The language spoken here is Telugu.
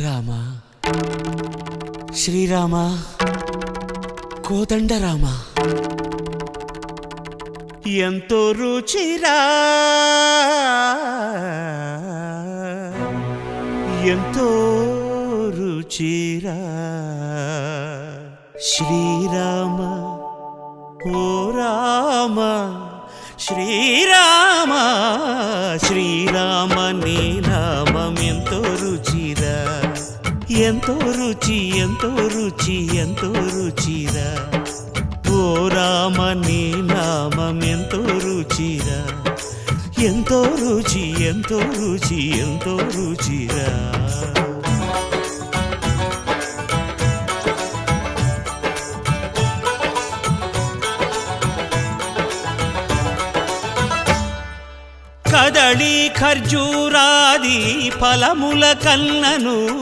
రామ శ్రీరామ కోదండ రామ ఎంతో రుచిరా ఎంతో రుచిరా శ్రీరామ ఓ రామ శ్రీరామ శ్రీరామ నీ నామం ఎంతో రుచిరా ఎంతో రుచి ఎంతో రుచి ఎంతో రుచిరా ఓ రామ నీ నామం ఎంతో రుచిరా ఎంతో రుచి ఎంతో రుచి ఎంతో రుచిరా కదళి ఖర్జూరాది ఫలముల కన్నను